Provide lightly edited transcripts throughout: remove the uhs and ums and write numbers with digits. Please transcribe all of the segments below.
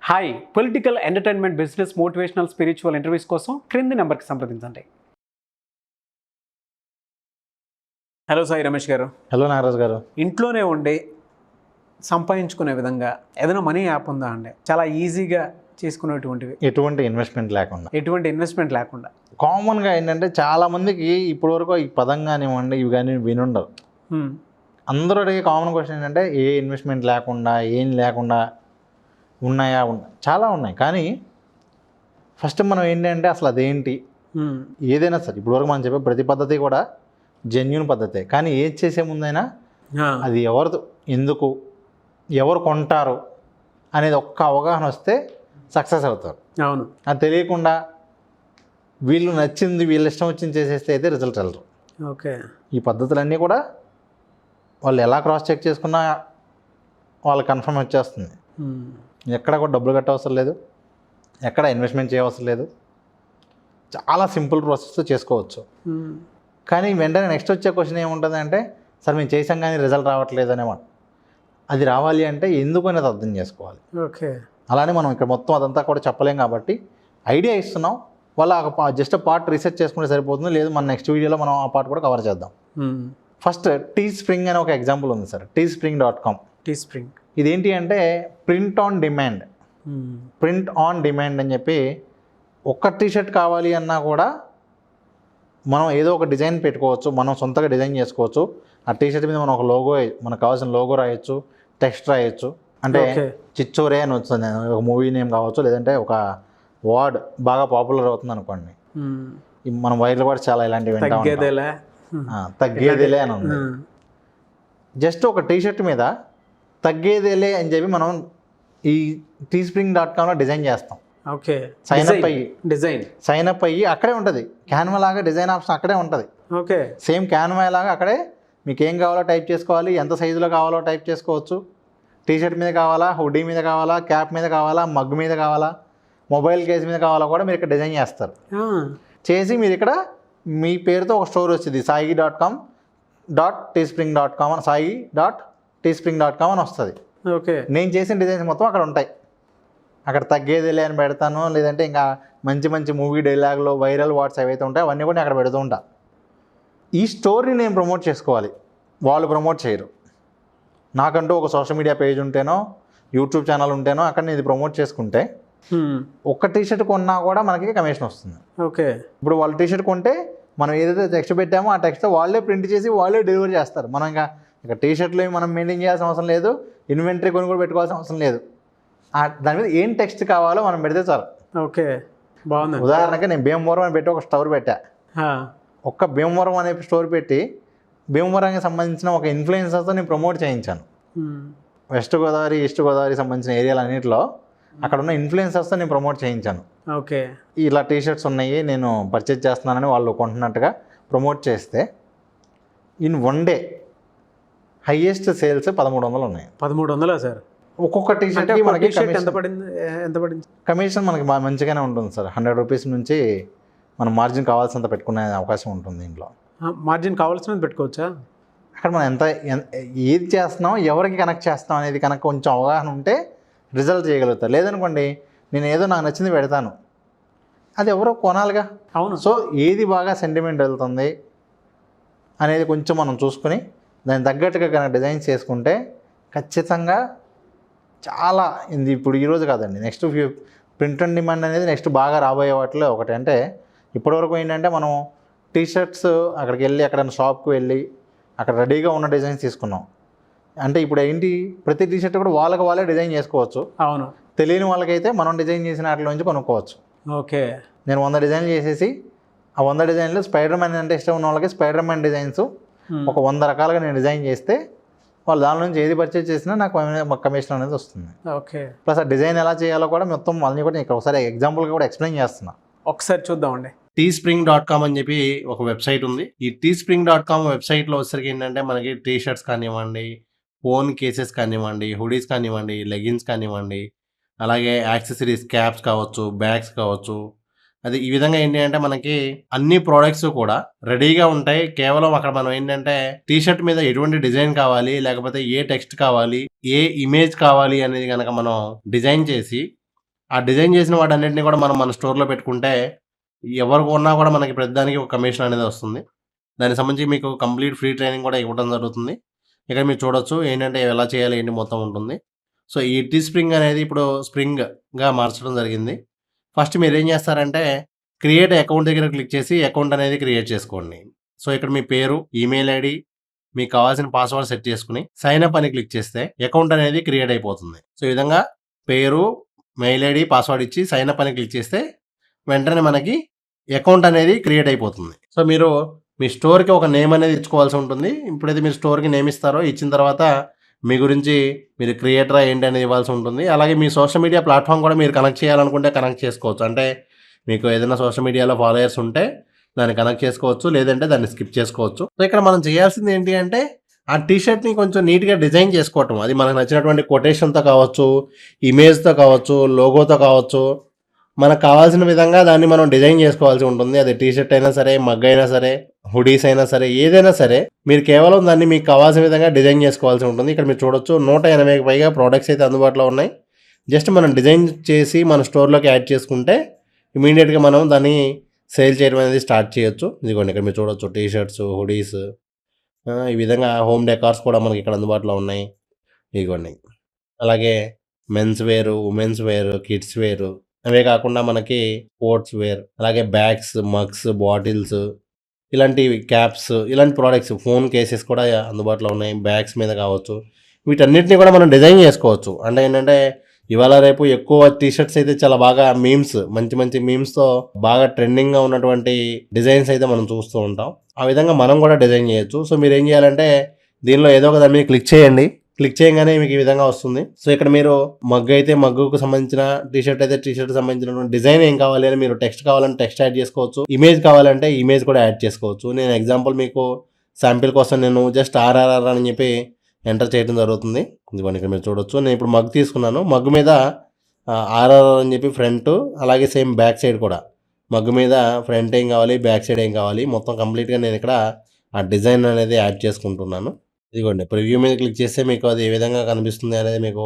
Hi political entertainment business motivational spiritual interviews కోసం క్రింది నెంబర్కి సంప్రదించండి. హలో సాయి రమేష్ గారు. హలో నాగరాజ్ గారు. ఇంట్లోనే ఉండి సంపాదించుకునే విధంగా ఏదైనా మనీ యాప్ ఉందా అండి? చాలా ఈజీగా చేసుకునేటువంటివి, ఎటువంటి ఇన్వెస్ట్మెంట్ లేకుండా కామన్గా ఏంటంటే చాలామందికి ఇప్పటివరకు ఈ పదం కానివ్వండి ఇవి కానీ వినుండవు. అందరూ అడిగే కామన్ క్వశ్చన్ ఏంటంటే ఏ ఇన్వెస్ట్మెంట్ లేకుండా ఏం లేకుండా ఉన్నాయా? చాలా ఉన్నాయి. కానీ ఫస్ట్ మనం ఏంటంటే అసలు అదేంటి, ఏదైనా సరే ఇప్పటివరకు మనం చెప్పే ప్రతి పద్ధతి కూడా జెన్యూన్ పద్ధతే. కానీ ఏది చేసే ముందైనా అది ఎవరు, ఎందుకు, ఎవరు కొంటారు అనేది ఒక్క అవగాహన వస్తే సక్సెస్ అవుతారు. అవును. అది తెలియకుండా వీళ్ళు నచ్చింది వీళ్ళ ఇష్టం వచ్చింది చేసేస్తే అయితే రిజల్ట్ వెళ్ళరు. ఓకే. ఈ పద్ధతులన్నీ కూడా వాళ్ళు ఎలా క్రాస్ చెక్ చేసుకున్నా వాళ్ళకి కన్ఫర్మ్ వచ్చేస్తుంది. ఎక్కడ కూడా డబ్బులు కట్టవసరం లేదు, ఎక్కడ ఇన్వెస్ట్మెంట్ చేయవసరం లేదు. చాలా సింపుల్ ప్రాసెస్తో చేసుకోవచ్చు. కానీ వెంటనే నెక్స్ట్ వచ్చే క్వశ్చన్ ఏముంటుంది అంటే, సార్ మేము చేసాం కానీ రిజల్ట్ రావట్లేదు అనేవాడు. అది రావాలి అంటే ఎందుకు అనేది అర్థం చేసుకోవాలి. ఓకే. అలానే మనం ఇక్కడ మొత్తం అదంతా కూడా చెప్పలేం కాబట్టి ఐడియా ఇస్తున్నాం. వాళ్ళ జస్ట్ పార్ట్ రీసెర్చ్ చేసుకుంటే సరిపోతుంది. లేదు మన నెక్స్ట్ వీడియోలో మనం ఆ పార్ట్ కూడా కవర్ చేద్దాం. ఫస్ట్ Teespring అనే ఒక ఎగ్జాంపుల్ ఉంది సార్. teespring.com. ఇదేంటి అంటే ప్రింట్ ఆన్ డిమాండ్ అని చెప్పి ఒక్క టీషర్ట్ కావాలి అన్నా కూడా మనం ఏదో ఒక డిజైన్ పెట్టుకోవచ్చు, మనం సొంతగా డిజైన్ చేసుకోవచ్చు. ఆ టీషర్ట్ మీద మనం ఒక లోగో, మనకు కావాల్సిన లోగో రాయొచ్చు, టెక్స్ట్ రాయొచ్చు. అంటే చిచ్చోరే అని వస్తుంది, ఒక మూవీ నేమ్ కావచ్చు, లేదంటే ఒక వర్డ్ బాగా పాపులర్ అవుతుంది అనుకోండి. మనం వైర్లు కూడా చాలా ఇలాంటివి తగ్గేదేలే అని ఉంది. జస్ట్ ఒక టీషర్ట్ మీద తగ్గేదేలే అని చెప్పి మనం ఈ Teespring.comలో డిజైన్ చేస్తాం. ఓకే. సైన్ అప్ అయ్యి అక్కడే ఉంటుంది. క్యాన్వా లాగా డిజైన్ ఆప్షన్ అక్కడే ఉంటుంది. ఓకే. సేమ్ క్యాన్వా లాగా అక్కడే మీకు ఏం కావాలో టైప్ చేసుకోవాలి, ఎంత సైజులో కావాలో టైప్ చేసుకోవచ్చు. టీషర్ట్ మీద కావాలా, హుడీ మీద కావాలా, క్యాప్ మీద కావాలా, మగ్ మీద కావాలా, మొబైల్ కేస్ మీద కావాలా కూడా మీరు ఇక్కడ డిజైన్ చేస్తారు. చేసి మీరు ఇక్కడ మీ పేరుతో ఒక స్టోర్ వచ్చింది, సాయి.teespring.com అని, సాయి.teespring.com అని వస్తుంది. ఓకే. నేను చేసిన డిజైన్స్ మొత్తం అక్కడ ఉంటాయి. అక్కడ తగ్గేదిలే అని పెడతాను, లేదంటే ఇంకా మంచి మంచి మూవీ డైలాగ్లో వైరల్ వర్డ్స్ ఏవైతే ఉంటాయో అవన్నీ కూడా నేను అక్కడ పెడుతూ ఉంటా. ఈ స్టోరీని నేను ప్రమోట్ చేసుకోవాలి, వాళ్ళు ప్రమోట్ చేయరు. నాకంటూ ఒక సోషల్ మీడియా పేజ్ ఉంటేనో యూట్యూబ్ ఛానల్ ఉంటేనో అక్కడ నేను ఇది ప్రమోట్ చేసుకుంటే ఒక్క టీషర్ట్ కొన్నా కూడా మనకి కమిషన్ వస్తుంది. ఓకే. ఇప్పుడు వాళ్ళు టీషర్ట్ కొంటే మనం ఏదైతే టెక్స్ట్ పెట్టామో ఆ టెక్స్ట్ వాళ్ళే ప్రింట్ చేసి వాళ్ళే డెలివరీ చేస్తారు. మనం ఇంకా టీషర్ట్లు మనం మెయింటైన్ చేయాల్సిన అవసరం లేదు, ఇన్వెంటరీ కొని కూడా పెట్టుకోవాల్సిన అవసరం లేదు. దాని మీద ఏం టెక్స్ట్ కావాలో మనం పెడితే చాలు. ఓకే, బాగుంది. ఉదాహరణకి నేను భీమవరం అని పెట్టి ఒక స్టోర్ పెట్టా. ఒక్క భీమవరం అనే స్టోర్ పెట్టి భీమవరానికి సంబంధించిన ఒక ఇన్ఫ్లుయెన్సర్తో నేను ప్రమోట్ చేయించాను. వెస్ట్ గోదావరి, ఈస్ట్ గోదావరి సంబంధించిన ఏరియాలన్నింటిలో అక్కడ ఉన్న ఇన్ఫ్లుయెన్సర్స్తో నేను ప్రమోట్ చేయించాను. ఓకే. ఇలా టీషర్ట్స్ ఉన్నాయి నేను పర్చేజ్ చేస్తున్నానని వాళ్ళు కొంటున్నట్టుగా ప్రమోట్ చేస్తే in one day highest sales 1300 ఉన్నాయి. 1300 సార్? ఒక్కొక్క టీషర్ట్కి మనకి ఎంత పడింది? కమిషన్ మనకి మంచిగానే ఉంటుంది సార్. 100 రూపీస్ నుంచి మనం మార్జిన్ కావాల్సినంత పెట్టుకునే అవకాశం ఉంటుంది. దీంట్లో మార్జిన్ కావాల్సినంత పెట్టుకోవచ్చా? అక్కడ మనం ఏది చేస్తున్నాం, ఎవరికి కనెక్ట్ చేస్తాం అనేది కనుక కొంచెం అవగాహన ఉంటే రిజల్ట్ చేయగలుగుతారు. లేదనుకోండి నేను ఏదో నాకు నచ్చింది పెడతాను, అది ఎవరో కొనాలిగా. అవును. సో ఏది బాగా సెంటిమెంట్ వెళ్తుంది అనేది కొంచెం మనం చూసుకుని దానికి తగ్గట్టుగా కనుక డిజైన్స్ చేసుకుంటే ఖచ్చితంగా చాలా ఇప్పుడు ఈరోజు కాదండి, నెక్స్ట్ ప్రింట్ అండ్ డిమాండ్ అనేది నెక్స్ట్ బాగా రాబోయే వాటిలో ఒకటి. అంటే ఇప్పటివరకు ఏంటంటే మనం టీషర్ట్స్ అక్కడికి వెళ్ళి ఎక్కడైనా షాప్కి వెళ్ళి అక్కడ రెడీగా ఉన్న డిజైన్స్ తీసుకున్నాం. అంటే ఇప్పుడు ఏంటి, ప్రతి టీషర్ట్ కూడా వాళ్ళే డిజైన్ చేసుకోవచ్చు. అవును. తెలియని వాళ్ళకైతే మనం డిజైన్ చేసిన వాటిలోంచి కొనుక్కోవచ్చు. ఓకే. నేను 100 డిజైన్లు చేసేసి ఆ 100 డిజైన్లు స్పైడర్ మ్యాన్ అంటే ఇష్టం ఉన్న వాళ్ళకి స్పైడర్ మ్యాన్ డిజైన్స్ ఒక 100 రకాలుగా నేను డిజైన్ చేస్తే వాళ్ళు దాని నుంచి ఏది పర్చేజ్ చేసినా నాకు కమిషన్ అనేది వస్తుంది. ఓకే. ప్లస్ ఆ డిజైన్ ఎలా చేయాలో కూడా మొత్తం వాళ్ళని కూడా ఇక్కడ ఒకసారి ఎగ్జాంపుల్గా కూడా ఎక్స్ప్లెయిన్ చేస్తున్నా. ఒకసారి చూద్దామండి. Teespring.com అని చెప్పి ఒక వెబ్సైట్ ఉంది. ఈ Teespring.com వెబ్సైట్లో వచ్చేసరికి ఏంటంటే మనకి టీషర్ట్స్ కానివ్వండి, ఫోన్ కేసెస్ కానివ్వండి, హుడీస్ కానివ్వండి, లెగిన్స్ కానివ్వండి, అలాగే యాక్సెసరీస్, క్యాప్స్ కావచ్చు, బ్యాగ్స్ కావచ్చు, అది ఈ విధంగా ఏంటి అంటే మనకి అన్ని ప్రోడక్ట్స్ కూడా రెడీగా ఉంటాయి. కేవలం అక్కడ మనం ఏంటంటే టీషర్ట్ మీద ఎటువంటి డిజైన్ కావాలి, లేకపోతే ఏ టెక్స్ట్ కావాలి, ఏ ఇమేజ్ కావాలి అనేది కనుక మనం డిజైన్ చేసి ఆ డిజైన్ చేసిన వాటన్నిటిని కూడా మనం మన స్టోర్‌లో పెట్టుకుంటే ఎవరు కొన్నా కూడా మనకి ప్రతిదానికి ఒక కమిషన్ అనేది వస్తుంది. దానికి సంబంధించి మీకు కంప్లీట్ ఫ్రీ ట్రైనింగ్ కూడా ఇవ్వడం జరుగుతుంది. ఇక్కడ మీరు చూడొచ్చు ఏంటంటే ఎలా చేయాలి ఏంటి మొత్తం ఉంటుంది. సో, ఈ టీస్ప్రింగ్ అనేది ఇప్పుడు స్ప్రింగ్‌గా మార్చడం జరిగింది. ఫస్ట్ మీరేం చేస్తారంటే క్రియేట్ అకౌంట్ దగ్గర క్లిక్ చేసి అకౌంట్ అనేది క్రియేట్ చేసుకోండి. సో, ఇక్కడ మీ పేరు, ఈమెయిల్ ఐడీ, మీకు కావాల్సిన పాస్వర్డ్ సెట్ చేసుకొని సైన్ అప్ అని క్లిక్ చేస్తే అకౌంట్ అనేది క్రియేట్ అయిపోతుంది. సో, ఈ విధంగా పేరు, మెయిల్ ఐడీ, పాస్వర్డ్ ఇచ్చి సైన్ అప్ అని క్లిక్ చేస్తే వెంటనే మనకి అకౌంట్ అనేది క్రియేట్ అయిపోతుంది. సో, మీరు మీ స్టోర్‌కి ఒక నేమ్ అనేది ఇచ్చుకోవాల్సి ఉంటుంది. ఎప్పుడైతే మీరు స్టోర్‌కి నేమ్ ఇస్తారో ఇచ్చిన తర్వాత మీ గురించి మీరు క్రియేటరా ఏంటి అనేది ఇవ్వాల్సి ఉంటుంది. అలాగే మీ సోషల్ మీడియా ప్లాట్‌ఫామ్ కూడా మీరు కనెక్ట్ చేయాలనుకుంటే కనెక్ట్ చేసుకోవచ్చు. అంటే మీకు ఏదైనా సోషల్ మీడియాలో ఫాలోయర్స్ ఉంటే దాన్ని కనెక్ట్ చేసుకోవచ్చు. లేదంటే దాన్ని స్కిప్ చేసుకోవచ్చు. సో, ఇక్కడ మనం చేయాల్సింది ఏంటి అంటే ఆ టీ షర్ట్‌ని కొంచెం నీట్‌గా డిజైన్ చేసుకోవటం. అది మనకు నచ్చినటువంటి కొటేషన్‌తో కావచ్చు, ఇమేజ్‌తో కావచ్చు, లోగోతో కావచ్చు. మనకు కావాల్సిన విధంగా దాన్ని మనం డిజైన్ చేసుకోవాల్సి ఉంటుంది. అది టీ షర్ట్ అయినా సరే, మగ్ అయినా సరే, హుడీస్ అయినా సరే, ఏదైనా సరే మీరు కేవలం దాన్ని మీకు కావాల్సిన విధంగా డిజైన్ చేసుకోవాల్సి ఉంటుంది. ఇక్కడ మీరు చూడొచ్చు 180కి పైగా ప్రొడక్ట్స్ అయితే అందుబాటులో ఉన్నాయి. జస్ట్ మనం డిజైన్ చేసి మన స్టోర్‌లోకి యాడ్ చేసుకుంటే ఇమ్మీడియేట్‌గా మనం దాన్ని సేల్ చేయడం అనేది స్టార్ట్ చేయొచ్చు. ఇదిగోండి ఇక్కడ మీరు చూడొచ్చు టీ షర్ట్స్, హుడీస్, ఈ విధంగా హోమ్ డెకార్స్ కూడా మనకి ఇక్కడ అందుబాటులో ఉన్నాయి. ఇదిగోండి. అలాగే men's wear, women's wear, kids wear, అవే కాకుండా మనకి స్పోర్ట్స్ వేర్, అలాగే బ్యాగ్స్, మగ్స్, బాటిల్స్, ఇలాంటివి క్యాప్స్, ఇలాంటి ప్రొడక్ట్స్, ఫోన్ కేసెస్ కూడా అందుబాటులో ఉన్నాయి. బ్యాగ్స్ మీద కావచ్చు. వీటన్నిటిని కూడా మనం డిజైన్ చేసుకోవచ్చు. అంటే ఏంటంటే ఇవాళ రేపు ఎక్కువ టీ షర్ట్స్ అయితే చాలా బాగా మీమ్స్, మంచి మంచి మీమ్స్‌తో బాగా ట్రెండింగ్‌గా ఉన్నటువంటి డిజైన్స్ అయితే మనం చూస్తూ ఉంటాం. ఆ విధంగా మనం కూడా డిజైన్ చేయొచ్చు. సో, మీరేం చేయాలంటే దీనిలో ఏదో ఒక దాని మీద క్లిక్ చేయండి. క్లిక్ చేయగానే మీకు ఈ విధంగా వస్తుంది. సో, ఇక్కడ మీరు మగ్ అయితే మగ్గుకు సంబంధించిన, టీ షర్ట్ అయితే టీ షర్ట్‌కి సంబంధించినటువంటి డిజైన్ ఏం కావాలి అని మీరు టెక్స్ట్ కావాలంటే టెక్స్ట్ యాడ్ చేసుకోవచ్చు. ఇమేజ్ కావాలంటే ఇమేజ్ కూడా యాడ్ చేసుకోవచ్చు. నేను ఎగ్జాంపుల్ మీకు శాంపిల్ కోసం నేను జస్ట్ ఆర్ఆర్ఆర్ అని చెప్పి ఎంటర్ చేయడం జరుగుతుంది. ఇదిగోండి ఇక్కడ మీరు చూడొచ్చు. నేను ఇప్పుడు మగ్ తీసుకున్నాను. మగ్ మీద ఆర్ఆర్ఆర్ అని చెప్పి ఫ్రంట్, అలాగే సేమ్ బ్యాక్ సైడ్ కూడా మగ్ మీద ఫ్రంట్ ఏం కావాలి, బ్యాక్ సైడ్ ఏం కావాలి, మొత్తం కంప్లీట్‌గా నేను ఇక్కడ ఆ డిజైన్ అనేది యాడ్ చేసుకుంటున్నాను. ఇదిగోండి ప్రివ్యూ మీద క్లిక్ చేస్తే మీకు అది ఏ విధంగా కనిపిస్తుంది అనేది మీకు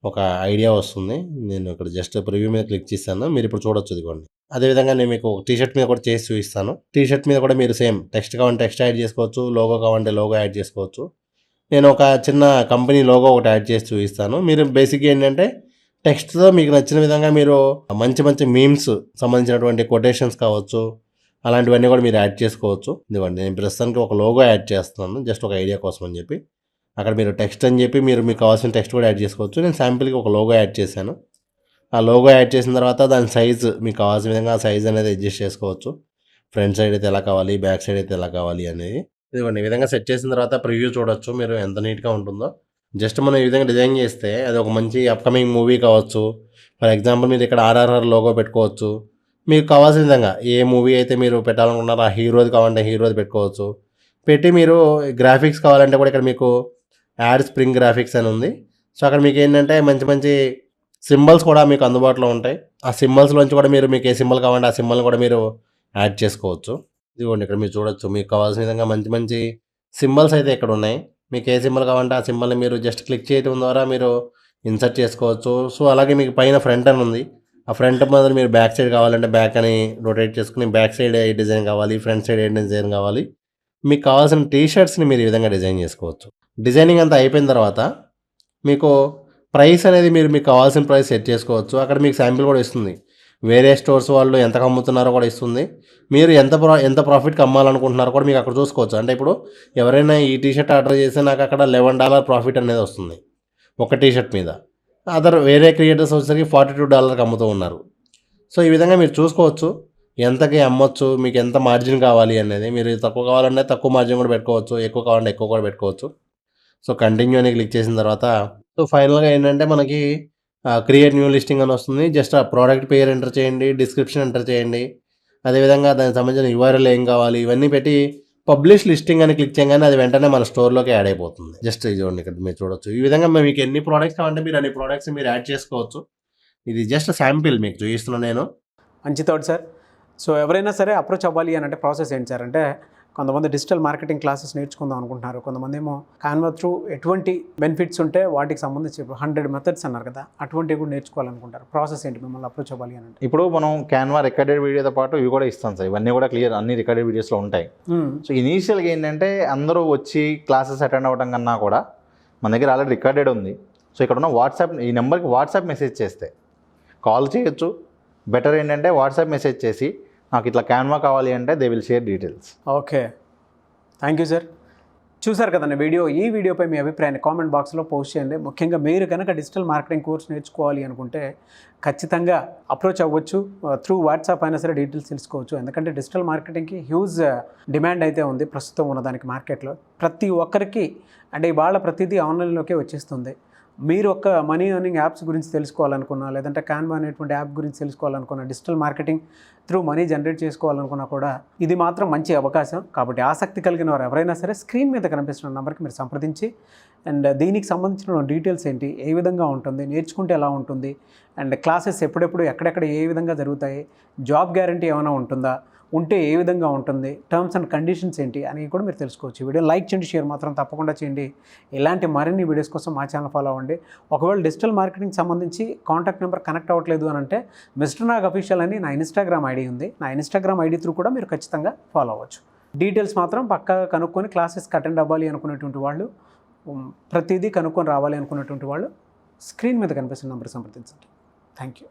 ఒక ఐడియా వస్తుంది. నేను ఇక్కడ జస్ట్ ప్రివ్యూ మీద క్లిక్ చేశాను. మీరు ఇప్పుడు చూడొచ్చు ఇదిగోండి. అదేవిధంగా నేను మీకు టీ షర్ట్ మీద కూడా చేసి చూపిస్తాను. టీ షర్ట్ మీద కూడా మీరు సేమ్ టెక్స్ట్ కావాలంటే టెక్స్ట్ యాడ్ చేసుకోవచ్చు. లోగో కావాలంటే లోగో యాడ్ చేసుకోవచ్చు. నేను ఒక చిన్న కంపెనీ లోగో ఒకటి యాడ్ చేసి చూపిస్తాను. మీరు బేసిక్‌గా ఏంటంటే టెక్స్ట్‌తో మీకు నచ్చిన విధంగా మీరు మంచి మంచి మీమ్స్ సంబంధించినటువంటి కొటేషన్స్ కావచ్చు, అలాంటివన్నీ కూడా మీరు యాడ్ చేసుకోవచ్చు. ఇదిగోండి నేను ప్రస్తుతానికి ఒక లోగో యాడ్ చేస్తున్నాను. జస్ట్ ఒక ఐడియా కోసం అని చెప్పి. అక్కడ మీరు టెక్స్ట్ అని చెప్పి మీకు కావాల్సిన టెక్స్ట్ కూడా యాడ్ చేసుకోవచ్చు. నేను శాంపిల్‌కి ఒక లోగో యాడ్ చేశాను. ఆ లోగో యాడ్ చేసిన తర్వాత దాని సైజ్ మీకు కావాల్సిన విధంగా ఆ సైజ్ అనేది అడ్జస్ట్ చేసుకోవచ్చు. ఫ్రంట్ సైడ్ అయితే ఎలా కావాలి, బ్యాక్ సైడ్ అయితే ఎలా కావాలి అనేది. ఇదిగోండి ఈ విధంగా సెట్ చేసిన తర్వాత ప్రివ్యూ చూడొచ్చు మీరు ఎంత నీట్‌గా ఉంటుందో. జస్ట్ మనం ఈ విధంగా డిజైన్ చేస్తే అది ఒక మంచి అప్‌కమింగ్ మూవీ కావచ్చు. ఫర్ ఎగ్జాంపుల్ మీరు ఇక్కడ ఆర్ఆర్ఆర్ లోగో పెట్టుకోవచ్చు. మీకు కావాల్సిన విధంగా ఏ మూవీ అయితే మీరు పెట్టాలనుకుంటున్నారో ఆ హీరోది కావాలంటే హీరోది పెట్టుకోవచ్చు. పెట్టి మీరు గ్రాఫిక్స్ కావాలంటే కూడా ఇక్కడ మీకు యాడ్ స్ప్రింగ్ గ్రాఫిక్స్ అని ఉంది. సో, అక్కడ మీకు ఏంటంటే మంచి మంచి సింబల్స్ కూడా మీకు అందుబాటులో ఉంటాయి. ఆ సింబల్స్‌లోంచి కూడా మీకు ఏ సింబల్ కావాలంటే ఆ సింబల్‌ని కూడా మీరు యాడ్ చేసుకోవచ్చు. ఇదిగోండి ఇక్కడ మీరు చూడొచ్చు. మీకు కావాల్సిన విధంగా మంచి మంచి సింబల్స్ అయితే ఇక్కడ ఉన్నాయి. మీకు ఏ సింబల్ కావాలంటే ఆ సింబల్‌ని మీరు జస్ట్ క్లిక్ చేయడం ద్వారా మీరు ఇన్సర్ట్ చేసుకోవచ్చు. సో, అలాగే మీకు పైన ఫ్రంట్ అని ఉంది. ఆ ఫ్రంట్ మీద మీరు బ్యాక్ సైడ్ కావాలంటే బ్యాక్ అని రొటేట్ చేసుకొని బ్యాక్ సైడ్ ఏ డిజైన్ కావాలి, ఫ్రంట్ సైడ్ ఏ డిజైన్ కావాలి, మీకు కావాల్సిన టీ షర్ట్స్‌ని మీరు ఈ విధంగా డిజైన్ చేసుకోవచ్చు. డిజైనింగ్ అంతా అయిపోయిన తర్వాత మీకు ప్రైస్ అనేది మీకు కావాల్సిన ప్రైస్ సెట్ చేసుకోవచ్చు. అక్కడ మీకు శాంపిల్ కూడా ఇస్తుంది. వేరే స్టోర్స్ వాళ్ళు ఎంతకు అమ్ముతున్నారో కూడా ఇస్తుంది. మీరు ఎంత ప్రాఫిట్‌కి అమ్మాలనుకుంటున్నారో కూడా మీకు అక్కడ చూసుకోవచ్చు. అంటే ఇప్పుడు ఎవరైనా ఈ టీ షర్ట్ ఆర్డర్ చేస్తే నాకు అక్కడ $11 ప్రాఫిట్ అనేది వస్తుంది ఒక టీ షర్ట్ మీద. వేరే క్రియేటర్స్ వచ్చేసరికి $42కి అమ్ముతూ ఉన్నారు. సో, ఈ విధంగా మీరు చూసుకోవచ్చు. ఎంతకి అమ్మొచ్చు, మీకు ఎంత మార్జిన్ కావాలి అనేది. మీరు తక్కువ కావాలంటే తక్కువ మార్జిన్ కూడా పెట్టుకోవచ్చు. ఎక్కువ కావాలంటే ఎక్కువ కూడా పెట్టుకోవచ్చు. సో, కంటిన్యూ అని క్లిక్ చేసిన తర్వాత సో, ఫైనల్‌గా ఏంటంటే మనకి క్రియేట్ న్యూ లిస్టింగ్ అని వస్తుంది. జస్ట్ ఆ ప్రోడక్ట్ పేరు ఎంటర్ చేయండి, డిస్క్రిప్షన్ ఎంటర్ చేయండి. అదేవిధంగా దానికి సంబంధించిన యూఆర్ఎల్ ఏం కావాలి ఇవన్నీ పెట్టి పబ్లిష్ లిస్టింగ్ అని క్లిక్ చేయగానే అది వెంటనే మన స్టోర్‌లోకి యాడ్ అయిపోతుంది. జస్ట్ ఇది చూడండి ఇక్కడ మీరు చూడొచ్చు. ఈ విధంగా మీకు ఎన్ని ప్రొడక్ట్స్ కావాలంటే మీరు అన్ని ప్రొడక్ట్స్ మీరు యాడ్ చేసుకోవచ్చు. ఇది జస్ట్ శాంపిల్ మీకు చూపిస్తున్నాను నేను. మంచి థాట్ సార్. సో, ఎవరైనా సరే అప్రోచ్ అవ్వాలి అని అంటే ప్రాసెస్ ఏంటి సార్? అంటే కొంతమంది డిజిటల్ మార్కెటింగ్ క్లాసెస్ నేర్చుకుందాం అనుకుంటున్నారు, కొంతమంది ఏమో కాన్వా త్రూ ఎటువంటి బెనిఫిట్స్ ఉంటే వాటికి సంబంధించి 100 మెథడ్స్ అన్నారు కదా, అటువంటివి కూడా నేర్చుకోవాలనుకుంటారు. ప్రాసెస్ ఏంటి మిమ్మల్ని అప్రోచ్ అవ్వాలి అని అంటే? ఇప్పుడు మనం క్యాన్వా రికార్డెడ్ వీడియోతో పాటు ఇవి కూడా ఇస్తాం సార్, ఇవన్నీ కూడా క్లియర్ అన్ని రికార్డెడ్ వీడియోస్లో ఉంటాయి. సో ఇనీషియల్గా ఏంటంటే అందరూ వచ్చి క్లాసెస్ అటెండ్ అవ్వడం కన్నా కూడా మన దగ్గర ఆల్రెడీ రికార్డెడ్ ఉంది. సో ఇక్కడ ఉన్న వాట్సాప్, ఈ నెంబర్కి వాట్సాప్ మెసేజ్ చేస్తే కాల్ చేయొచ్చు. బెటర్ ఏంటంటే వాట్సాప్ మెసేజ్ చేసి నాకు ఇట్లా క్యాన్వా కావాలి అంటే they will share details. Okay, thank you sir. చూసారు కదండి వీడియో. ఈ వీడియోపై మీ అభిప్రాయాన్ని కామెంట్ బాక్స్లో పోస్ట్ చేయండి. ముఖ్యంగా మీరు కనుక డిజిటల్ మార్కెటింగ్ కోర్స్ నేర్చుకోవాలి అనుకుంటే ఖచ్చితంగా అప్రోచ్ అవ్వచ్చు. త్రూ వాట్సాప్ అయినా సరే డీటెయిల్స్ తెలుసుకోవచ్చు. ఎందుకంటే డిజిటల్ మార్కెటింగ్కి హ్యూజ్ డిమాండ్ అయితే ఉంది ప్రస్తుతం ఉన్నదానికి మార్కెట్లో. ప్రతి ఒక్కరికి అంటే ఇవాళ ప్రతిదీ ఆన్లైన్లోకే వచ్చేస్తుంది. మీరు ఒక మనీ ఎర్నింగ్ యాప్స్ గురించి తెలుసుకోవాలనుకున్నా, లేదంటే కాన్వా అనేటువంటి యాప్ గురించి తెలుసుకోవాలనుకున్నా, digital marketing through money generate చేసుకోవాలనుకున్నా కూడా ఇది మాత్రం మంచి అవకాశం. కాబట్టి ఆసక్తి కలిగిన వారు ఎవరైనా సరే స్క్రీన్ మీద కనిపిస్తున్న నెంబర్కి మీరు సంప్రదించి అండ్ దీనికి సంబంధించిన డీటెయిల్స్ ఏంటి, ఏ విధంగా ఉంటుంది, నేర్చుకుంటే ఎలా ఉంటుంది, అండ్ క్లాసెస్ ఎప్పుడెప్పుడు ఎక్కడెక్కడ ఏ విధంగా జరుగుతాయి, జాబ్ గ్యారంటీ ఏమైనా ఉంటుందా, ఉంటే ఏ విధంగా ఉంటుంది, టర్మ్స్ అండ్ కండిషన్స్ ఏంటి అని కూడా మీరు తెలుసుకోవచ్చు. వీడియో లైక్ చేయండి, షేర్ మాత్రం తప్పకుండా చేయండి. ఇలాంటి మరిన్ని వీడియోస్ కోసం మా ఛానల్ ఫాలో అవ్వండి. ఒకవేళ డిజిటల్ మార్కెటింగ్ సంబంధించి కాంటాక్ట్ నెంబర్ కనెక్ట్ అవ్వట్లేదు అని అంటే మిస్టర్ నాగ్ అఫీషియల్ అని నా ఇన్స్టాగ్రామ్ ఐడి ఉంది. నా ఇన్స్టాగ్రామ్ ఐడి త్రూ కూడా మీరు ఖచ్చితంగా ఫాలో అవ్వచ్చు. డీటెయిల్స్ మాత్రం పక్కాగా కనుక్కొని క్లాసెస్కి అటెండ్ అవ్వాలి అనుకునేటువంటి వాళ్ళు, ప్రతిదీ కనుక్కొని రావాలి అనుకునేటువంటి వాళ్ళు స్క్రీన్ మీద కనిపిస్తున్న నెంబర్ సంప్రదించండి. Thank you.